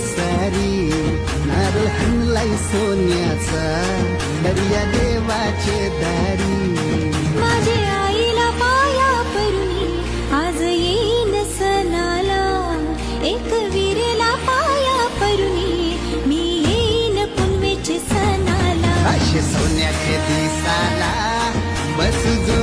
सारी नारळ हणलाय सोन्याचा दर्या देवाचे दारी माझे आईला पाया परुनी आज येईन सणाला एक वीरेला पाया परुनी मी येईन पुनवेचे सणाला असे सोन्याचे दिसाला बसू जो